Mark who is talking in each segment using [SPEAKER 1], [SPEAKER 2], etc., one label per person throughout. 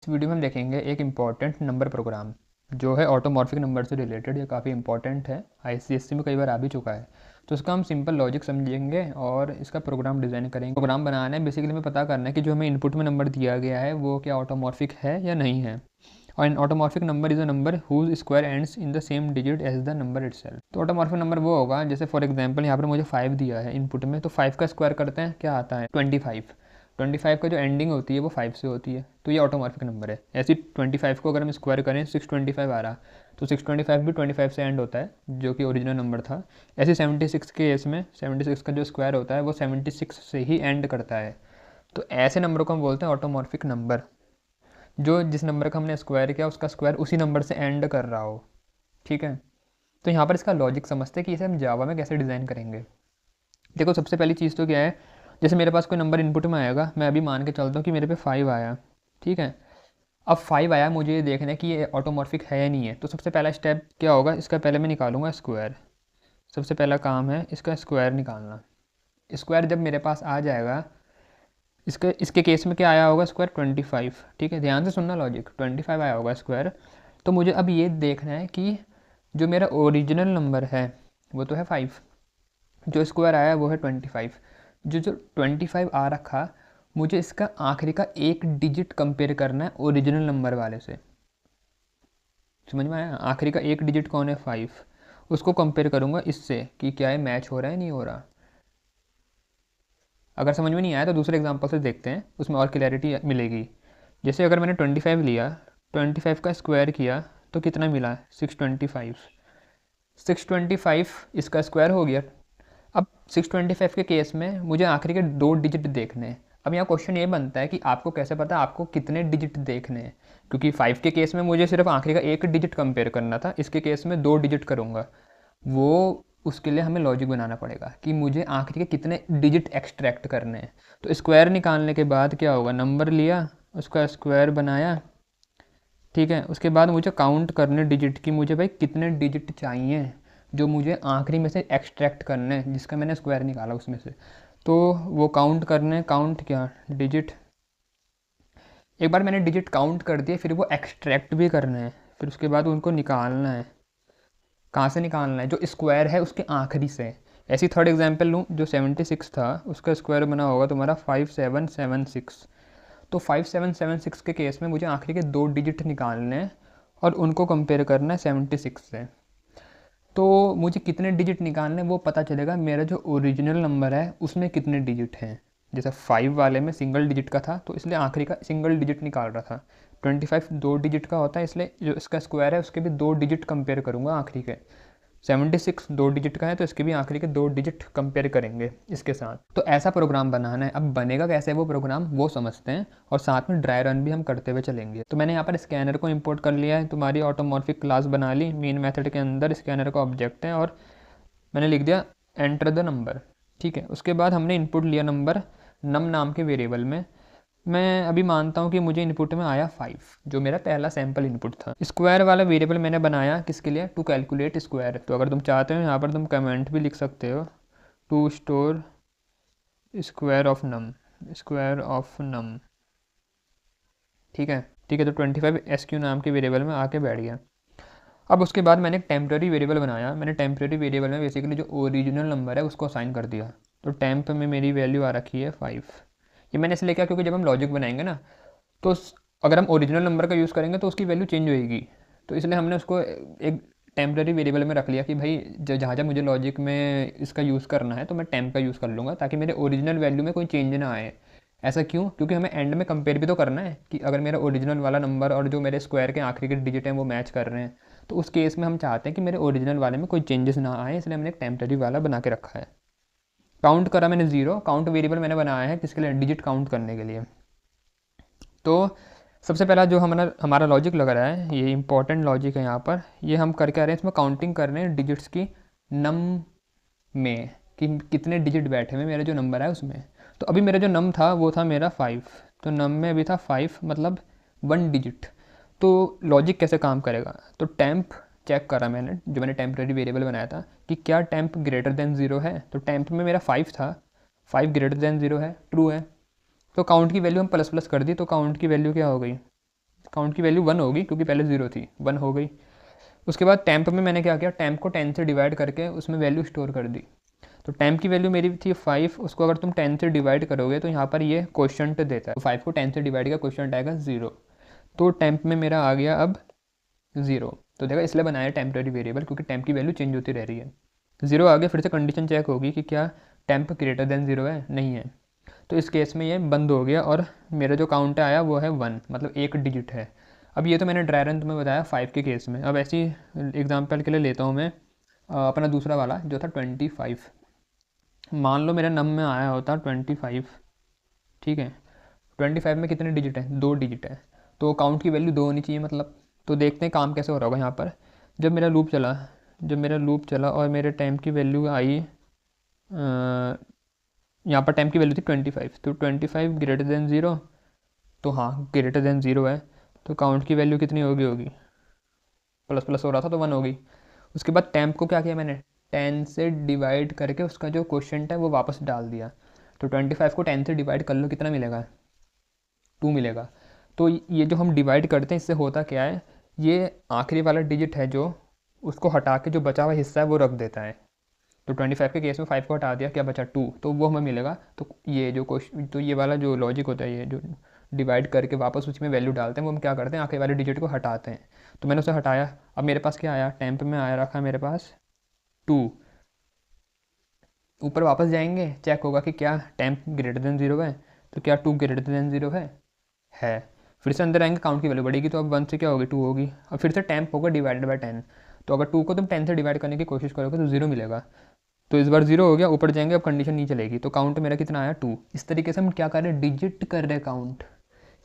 [SPEAKER 1] इस वीडियो में हम देखेंगे एक इम्पॉर्टेंट नंबर प्रोग्राम जो है ऑटोमॉर्फिक नंबर से रिलेटेड। ये काफ़ी इंपॉर्टेंट है, आईसीएससी में कई बार आ भी चुका है। तो इसका हम सिंपल लॉजिक समझेंगे और इसका प्रोग्राम डिज़ाइन करेंगे। प्रोग्राम बनाना है, बेसिकली हमें पता करना है कि जो हमें इनपुट में नंबर दिया गया है वो क्या ऑटोमॉर्फिक है या नहीं है। और an automorphic number is a number whose square ends in the same digit as the number itself. तो ऑटोमॉर्फिक नंबर वो होगा, जैसे फॉर एग्जांपल यहाँ पर मुझे 5 दिया है इनपुट में, तो 5 का स्क्वायर करते हैं, क्या आता है 25। 25 का जो एंडिंग होती है वो 5 से होती है, तो ये ऑटोमॉर्फिक नंबर है। ऐसी 25 को अगर हम स्क्वायर करें 625 आ रहा, तो 625 भी 25 से एंड होता है जो कि ओरिजिनल नंबर था। ऐसे 76 के केस में 76 का जो स्क्वायर होता है वो 76 से ही एंड करता है। तो ऐसे नंबर को हम बोलते हैं ऑटोमॉर्फिक नंबर, जो जिस नंबर का हमने स्क्वायर किया उसका स्क्वायर उसी नंबर से एंड कर रहा हो। ठीक है, तो यहाँ पर इसका लॉजिक समझते हैं कि इसे हम जावा में कैसे डिज़ाइन करेंगे। देखो, सबसे पहली चीज़ तो क्या है, जैसे मेरे पास कोई नंबर इनपुट में आएगा, मैं अभी मान के चलता हूँ कि मेरे पे 5 आया। ठीक है, अब 5 आया, मुझे ये देखना है कि ये ऑटोमॉर्फिक है या नहीं है। तो सबसे पहला स्टेप क्या होगा, इसका पहले मैं निकालूंगा स्क्वायर। सबसे पहला काम है इसका स्क्वायर निकालना। स्क्वायर जब मेरे पास आ जाएगा, इसके केस में क्या आया होगा, स्क्वायर 25। ठीक है, ध्यान से सुनना लॉजिक, 25 आया होगा स्क्वायर। तो मुझे अब ये देखना है कि जो मेरा ओरिजिनल नंबर है वो तो है 5, जो स्क्वायर आया वो है 25। जो 25 आ रखा, मुझे इसका आखिरी का एक डिजिट कंपेयर करना है ओरिजिनल नंबर वाले से। समझ में आया, आखिरी का एक डिजिट कौन है 5, उसको कंपेयर करूँगा इससे कि क्या है मैच हो रहा है नहीं हो रहा। अगर समझ में नहीं आया तो दूसरे एग्जांपल से देखते हैं, उसमें और क्लैरिटी मिलेगी। जैसे अगर मैंने 25 लिया, 25 का स्क्वायर किया तो कितना मिला, 625। 625 इसका स्क्वायर हो गया। अब 625 के केस में मुझे आखिरी के 2 डिजिट देखने हैं। अब यहाँ क्वेश्चन ये बनता है कि आपको कैसे पता आपको कितने डिजिट देखने हैं, क्योंकि 5 के केस में मुझे सिर्फ आखिरी का एक डिजिट कंपेयर करना था, इसके केस में 2 डिजिट करूँगा। वो उसके लिए हमें लॉजिक बनाना पड़ेगा कि मुझे आखिरी के कितने डिजिट एक्सट्रैक्ट करने हैं। तो स्क्वायर निकालने के बाद क्या होगा, नंबर लिया, उसका स्क्वायर बनाया। ठीक है, उसके बाद मुझे काउंट करने डिजिट की, मुझे भाई कितने डिजिट चाहिए जो मुझे आखिरी में से एक्सट्रैक्ट करने हैं, जिसका मैंने स्क्वायर निकाला उसमें से। तो वो काउंट करने, काउंट क्या, डिजिट। एक बार मैंने डिजिट काउंट कर दिए, फिर वो एक्सट्रैक्ट भी करना है, फिर उसके बाद उनको निकालना है। कहाँ से निकालना है, जो स्क्वायर है उसके आखिरी से। ऐसी थर्ड एग्जांपल लूँ, जो 76 था उसका स्क्वायर बना होगा तुम्हारा 5776। तो 5776 के केस में मुझे आखिरी के 2 डिजिट निकालने हैं और उनको कंपेयर करना है 76 से। तो मुझे कितने डिजिट निकालने हैं वो पता चलेगा, मेरा जो ओरिजिनल नंबर है उसमें कितने डिजिट हैं। जैसे 5 वाले में सिंगल डिजिट का था, तो इसलिए आखिरी का सिंगल डिजिट निकाल रहा था। 25 2 डिजिट का होता है, इसलिए जो इसका स्क्वायर है उसके भी 2 डिजिट कंपेयर करूँगा आखिरी के। 76 2 डिजिट का है, तो इसके भी आखिरी के 2 डिजिट कंपेयर करेंगे इसके साथ। तो ऐसा प्रोग्राम बनाना है। अब बनेगा कैसे वो प्रोग्राम, वो समझते हैं, और साथ में ड्राई रन भी हम करते हुए चलेंगे। तो मैंने यहाँ पर स्कैनर को इंपोर्ट कर लिया है, तुम्हारी ऑटोमॉर्फिक क्लास बना ली, मेन मेथड के अंदर स्कैनर का ऑब्जेक्ट है, और मैंने लिख दिया एंटर द नंबर। ठीक है, उसके बाद हमने इनपुट लिया नंबर नम नाम के वेरिएबल में। मैं अभी मानता हूँ कि मुझे इनपुट में आया 5, जो मेरा पहला सैम्पल इनपुट था। स्क्वायर वाला वेरिएबल मैंने बनाया किसके लिए, टू कैलकुलेट स्क्वायर। तो अगर तुम चाहते हो यहाँ पर तुम कमेंट भी लिख सकते हो, to store square of num, square of num. ठीक है, ठीक है, तो 25 SQ नाम के वेरिएबल में आके बैठ गया। अब उसके बाद मैंने एक टेम्प्रेरी वेरिएबल बनाया। मैंने टेम्प्रेरी वेरिएबल में बेसिकली जो ओरिजिनल नंबर है उसको असाइन कर दिया। तो टेम्प में मेरी वैल्यू आ रखी है 5। ये मैंने इसलिए किया क्योंकि जब हम लॉजिक बनाएंगे ना, तो अगर हम ओरिजिनल नंबर का यूज़ करेंगे तो उसकी वैल्यू चेंज होएगी। तो इसलिए हमने उसको एक टेम्प्रेरी वेरिएबल में रख लिया कि भाई जहाँ जहाँ मुझे लॉजिक में इसका यूज़ करना है तो मैं टेम्प का यूज़ कर लूँगा, ताकि मेरे ओरिजिनल वैल्यू में कोई चेंज ना आए। ऐसा क्यों, क्योंकि हमें एंड में कंपेयर भी तो करना है कि अगर मेरा ओरिजिनल वाला नंबर और जो मेरे स्क्वायर के आखिरी के डिजिट हैं वो मैच कर रहे हैं, तो उस केस में हम चाहते हैं कि मेरे ओरिजिनल वाले में कोई चेंजेस ना आए, इसलिए हमने एक टेम्प्रेरी वाला बना के रखा है। काउंट करा मैंने 0, काउंट वेरिएबल मैंने बनाया है किसके लिए, डिजिट काउंट करने के लिए। तो सबसे पहला जो हमारा हमारा लॉजिक लग रहा है, ये इंपॉर्टेंट लॉजिक है यहाँ पर, ये हम करके आ रहे हैं, इसमें काउंटिंग कर रहे हैं डिजिट्स की नम में, कि कितने डिजिट बैठे हुए मेरा जो नंबर है उसमें। तो अभी मेरा जो नम था वो था मेरा 5, तो नम में अभी था 5, मतलब 1 डिजिट। तो लॉजिक कैसे काम करेगा, तो टेम्प चेक करा मैंने, जो मैंने टेम्प्रेरी वेरिएबल बनाया था, कि क्या टेम्प ग्रेटर देन 0 है। तो टेम्प में मेरा 5 था, 5 ग्रेटर देन 0 है, ट्रू है। तो काउंट की वैल्यू हम प्लस प्लस कर दी, तो काउंट की वैल्यू क्या हो गई, काउंट की वैल्यू 1 होगी क्योंकि पहले 0 थी, 1 हो गई। उसके बाद टेम्प में मैंने क्या किया, टेम्प को 10 से डिवाइड करके उसमें वैल्यू स्टोर कर दी। तो टेम्प की वैल्यू मेरी थी 5, उसको अगर तुम 10 से डिवाइड करोगे तो यहाँ पर ये क्वोशंट देता है, तो 5 को 10 से डिवाइड किया, क्वोशंट आएगा 0। तो टेम्प में मेरा आ गया अब 0। तो देखा, इसलिए बनाया टेम्परेरी वेरिएबल क्योंकि टेम्प की वैल्यू चेंज होती रह रही है। 0 आ गया, फिर से कंडीशन चेक होगी कि क्या टेम्प ग्रेटर देन 0 है, नहीं है। तो इस केस में ये बंद हो गया और मेरा जो काउंट आया वो है 1, मतलब एक डिजिट है। अब ये तो मैंने ड्राई रन तुम्हें बताया 5 के केस में। अब ऐसी एग्जांपल के लिए लेता हूँ मैं अपना दूसरा वाला जो था 25। मान लो मेरा नम में आया होता 25, ठीक है। 25 में कितने डिजिट है, 2 डिजिट है, तो काउंट की वैल्यू 2 होनी चाहिए मतलब। तो देखते हैं काम कैसे हो रहा होगा यहाँ पर। जब मेरा लूप चला और मेरे टाइम की वैल्यू आई, यहाँ पर टाइम की वैल्यू थी 25, तो 25 ग्रेटर देन 0, तो हाँ ग्रेटर देन 0 है। तो काउंट की वैल्यू कितनी होगी, प्लस प्लस हो रहा था तो 1 होगी। उसके बाद टेम्प को क्या किया मैंने, 10 से डिवाइड करके उसका जो क्वोशंट है वो वापस डाल दिया। तो 25 को 10 से डिवाइड कर लो, कितना मिलेगा, 2 मिलेगा। तो ये जो हम डिवाइड करते हैं इससे होता क्या है, ये आखिरी वाला डिजिट है जो, उसको हटा के जो बचा हुआ हिस्सा है वो रख देता है। तो 25 के केस में 5 को हटा दिया, क्या बचा 2, तो वो हमें मिलेगा। तो ये जो क्वेश्चन, तो ये वाला जो लॉजिक होता है, ये जो डिवाइड करके वापस उसी में वैल्यू डालते हैं, वो हम क्या करते हैं, आखिरी वाले डिजिट को हटाते हैं। तो मैंने उसे हटाया, अब मेरे पास क्या आया, टेम्प में आया रखा मेरे पास 2। ऊपर वापस जाएंगे, चेक होगा कि क्या टेम्प ग्रेटर देन 0 है, तो क्या 2 ग्रेटर देन 0 है। फिर से अंदर आएंगे, काउंट की वैल्यू बढ़ेगी, तो अब 1 से क्या होगी, 2 होगी। अब फिर से टेम्प होगा डिवाइडेड बाय 10, तो अगर 2 को तुम 10 से डिवाइड करने की कोशिश करोगे तो 0 मिलेगा। तो इस बार 0 हो गया, ऊपर जाएंगे, अब कंडीशन नहीं चलेगी, तो काउंट मेरा कितना आया, 2। इस तरीके से हम क्या कर रहे हैं, डिजिट कर रहे हैं काउंट,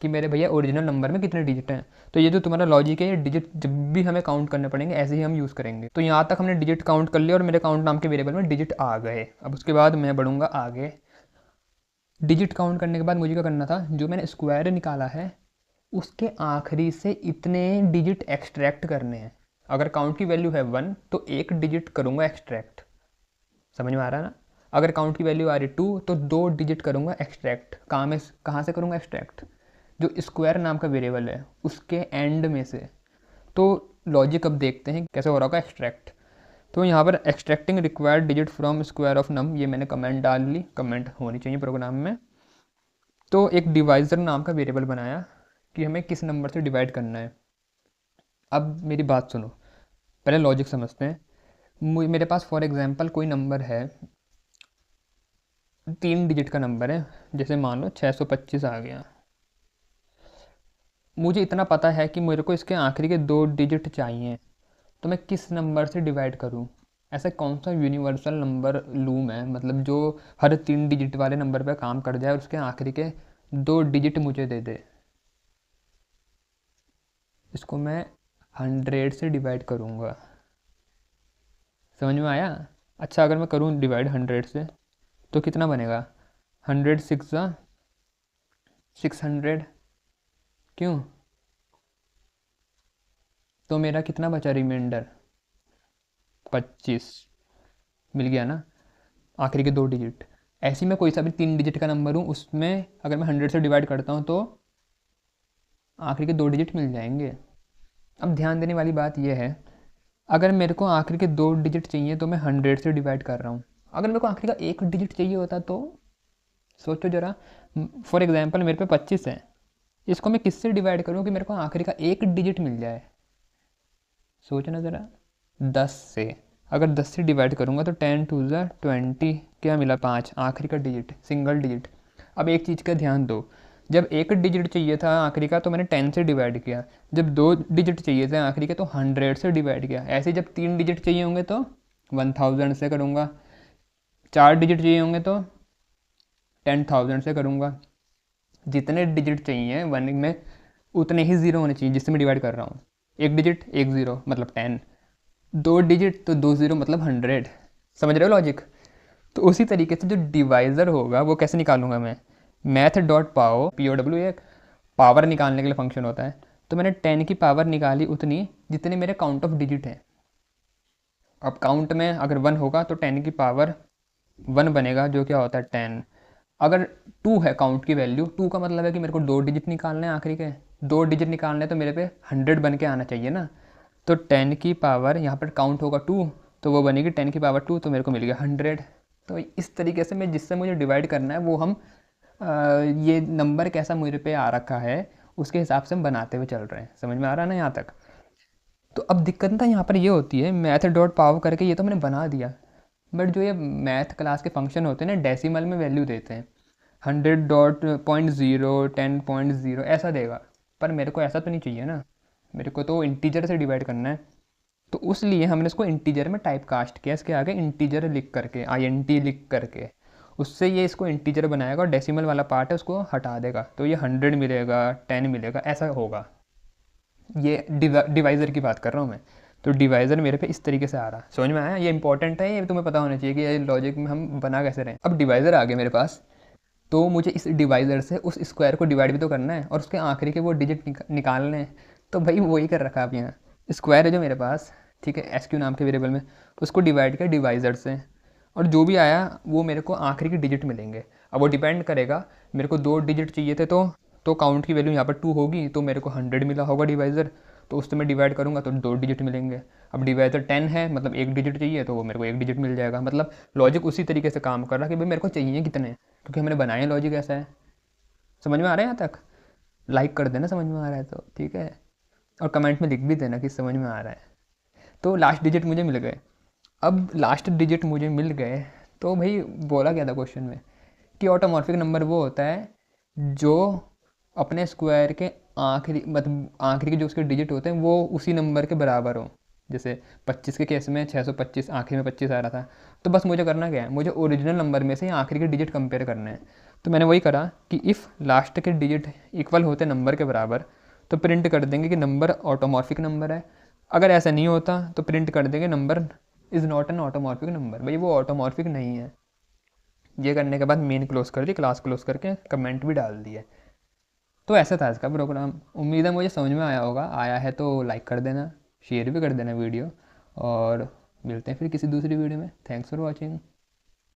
[SPEAKER 1] कि मेरे भैया ओरिजिनल नंबर में कितने डिजिट हैं। तो ये जो तुम्हारा लॉजिक है, ये डिजिट जब भी हमें काउंट करने पड़ेंगे ऐसे ही हम यूज़ करेंगे। तो यहाँ तक हमने डिजिट काउंट कर लिया और मेरे काउंट नाम के वेरिएबल में डिजिट आ गए। अब उसके बाद मैं बढ़ूंगा आगे। डिजिट काउंट करने के बाद मुझे क्या करना था, जो मैंने स्क्वायर निकाला है उसके आखिरी से इतने डिजिट एक्सट्रैक्ट करने हैं। अगर काउंट की वैल्यू है 1 तो एक डिजिट करूँगा एक्सट्रैक्ट, समझ में आ रहा है ना। अगर काउंट की वैल्यू आ रही 2 तो 2 डिजिट करूँगा एक्सट्रैक्ट। कहाँ से करूँगा एक्सट्रैक्ट, जो स्क्वायर नाम का वेरिएबल है उसके एंड में से। तो लॉजिक अब देखते हैं कैसे हो रहा होगा एक्सट्रैक्ट। तो यहाँ पर extracting required digit from square of num, ये मैंने कमेंट डाल ली, कमेंट होनी चाहिए प्रोग्राम में। तो एक डिवाइज़र नाम का वेरिएबल बनाया कि हमें किस नंबर से डिवाइड करना है। अब मेरी बात सुनो, पहले लॉजिक समझते हैं। मेरे पास फॉर एग्जांपल कोई नंबर है, 3 डिजिट का नंबर है, जैसे मान लो 625 आ गया। मुझे इतना पता है कि मेरे को इसके आखिरी के 2 डिजिट चाहिए, तो मैं किस नंबर से डिवाइड करूं। ऐसा कौन सा यूनिवर्सल नंबर लूँ मैं, मतलब जो हर 3 डिजिट वाले नंबर पे काम कर जाए और उसके आखिरी के 2 डिजिट मुझे दे दे। इसको मैं 100 से डिवाइड करूँगा, समझ में आया। अच्छा, अगर मैं करूँ डिवाइड 100 से तो कितना बनेगा, 100 6 600, क्यों, तो मेरा कितना बचा रिमाइंडर, 25 मिल गया ना, आखिरी के 2 डिजिट। ऐसे ही मैं कोई सा भी 3 डिजिट का नंबर हूँ उसमें अगर मैं 100 से डिवाइड करता हूँ तो आखिरी के 2 डिजिट मिल जाएंगे। अब ध्यान देने वाली बात यह है, अगर मेरे को आखिरी के 2 डिजिट चाहिए तो मैं 100 से डिवाइड कर रहा हूँ। अगर मेरे को आखिरी का 1 डिजिट चाहिए होता तो सोचो ज़रा। फॉर एग्जांपल मेरे पे 25 है, इसको मैं किससे डिवाइड करूँ कि मेरे को आखिरी का 1 डिजिट मिल जाए, सोचना ज़रा। 10 से, अगर 10 से डिवाइड करूँगा तो 10 2 ज़ा 20, क्या मिला, 5, आखिरी का डिजिट, सिंगल डिजिट। अब एक चीज़ का ध्यान दो, जब 1 डिजिट चाहिए था आखिरी का तो मैंने 10 से डिवाइड किया, जब 2 डिजिट चाहिए थे आखिरी के तो 100 से डिवाइड किया। ऐसे जब 3 डिजिट चाहिए होंगे तो 1000 से करूँगा, 4 डिजिट चाहिए होंगे तो 10,000 से करूँगा। जितने डिजिट चाहिए वन में उतने ही ज़ीरो होने चाहिए जिससे मैं डिवाइड कर रहा हूँ। 1 डिजिट 1 ज़ीरो मतलब 10, 2 डिजिट तो 2 ज़ीरो मतलब 100। समझ रहे हो लॉजिक। तो उसी तरीके से जो डिवाइज़र होगा वो कैसे निकालूंगा मैं, मैथ डॉट पाओ, POW एक पावर निकालने के लिए फंक्शन होता है। तो मैंने 10 की पावर निकाली उतनी जितने मेरे काउंट ऑफ डिजिट हैं। अब काउंट में अगर 1 होगा तो 10 की पावर 1 बनेगा, जो क्या होता है 10। अगर 2 है काउंट की वैल्यू, 2 का मतलब है कि मेरे को 2 डिजिट निकालने हैं आखिरी के, 2 डिजिट निकालने तो मेरे पे 100 बन के आना चाहिए ना। तो 10 की पावर यहाँ पर काउंट होगा 2, तो वो बनेगी 10 की पावर 2, तो मेरे को मिल गया 100। तो इस तरीके से मैं जिससे मुझे डिवाइड करना है वो हम ये नंबर कैसा मेरे पे आ रखा है उसके हिसाब से हम बनाते हुए चल रहे हैं। समझ में आ रहा है ना यहाँ तक? तो अब दिक्कत ना यहाँ पर ये होती है, मैथ डॉट पावर करके ये तो मैंने बना दिया, बट जो ये मैथ क्लास के फंक्शन होते हैं ना, डेसिमल में वैल्यू देते हैं, 100.0 10.0 ऐसा देगा। पर मेरे को ऐसा तो नहीं चाहिए ना, मेरे को तो इंटीजर से डिवाइड करना है। तो उस लिए हमने इसको इंटीजर में टाइप कास्ट किया, इसके आगे इंटीजर लिख करके INT लिख करके, उससे ये इसको इंटीजर बनाएगा और डेसिमल वाला पार्ट है उसको हटा देगा, तो ये 100 मिलेगा, 10 मिलेगा, ऐसा होगा। ये डिवाइज़र की बात कर रहा हूँ मैं। तो डिवाइज़र मेरे पे इस तरीके से आ रहा, समझ में आया? ये इंपॉर्टेंट है, ये तुम्हें पता होना चाहिए कि ये लॉजिक में हम बना कैसे रहे हैं। अब डिवाइज़र आ गया मेरे पास, तो मुझे इस डिवाइज़र से उस स्क्वायर को डिवाइड भी तो करना है और उसके आखिरी के वो डिजिट निकालने हैं। तो भाई वही कर रखा है आप यहाँ, स्क्वायर है जो मेरे पास, ठीक है, SQ नाम के वेरिएबल में, उसको डिवाइड किया डिवाइज़र से, और जो भी आया वो मेरे को आखिरी के डिजिट मिलेंगे। अब वो डिपेंड करेगा, मेरे को 2 डिजिट चाहिए थे तो काउंट की वैल्यू यहाँ पर 2 होगी, तो मेरे को 100 मिला होगा डिवाइज़र, तो उससे मैं डिवाइड करूँगा तो 2 डिजिट मिलेंगे। अब डिवाइज़र 10 है, मतलब 1 डिजिट चाहिए, तो वो मेरे को 1 डिजिट मिल जाएगा। मतलब लॉजिक उसी तरीके से काम कर रहा है कि भाई मेरे को चाहिए कितने, क्योंकि हमने बनाया लॉजिक ऐसा है। समझ में आ रहा है यहाँ तक? लाइक कर देना समझ में आ रहा है तो, ठीक है, और कमेंट में लिख भी देना कि समझ में आ रहा है। तो लास्ट डिजिट मुझे मिल गए। अब लास्ट डिजिट मुझे मिल गए, तो भाई बोला गया था क्वेश्चन में कि ऑटोमॉर्फिक नंबर वो होता है जो अपने स्क्वायर के आखिरी, मतलब आखिरी के जो उसके डिजिट होते हैं वो उसी नंबर के बराबर हो। जैसे 25 के केस में 625, आखिरी में 25 आ रहा था, तो बस मुझे करना क्या है, मुझे ओरिजिनल नंबर में से आखिरी के डिजिट कंपेयर करने हैं। तो मैंने वही करा कि इफ़ लास्ट के डिजिट इक्वल होते नंबर के बराबर, तो प्रिंट कर देंगे कि नंबर ऑटोमॉर्फिक नंबर है। अगर ऐसा नहीं होता तो प्रिंट कर देंगे number is not an automorphic number, भाई वो ऑटोमॉर्फिक नहीं है। ये करने के बाद मेन क्लोज कर दी, क्लास क्लोज करके कमेंट भी डाल दिए। तो ऐसा था इसका प्रोग्राम। उम्मीद है मुझे समझ में आया होगा, आया है तो लाइक कर देना, शेयर भी कर देना वीडियो, और मिलते हैं फिर किसी दूसरी वीडियो में। Thanks for watching.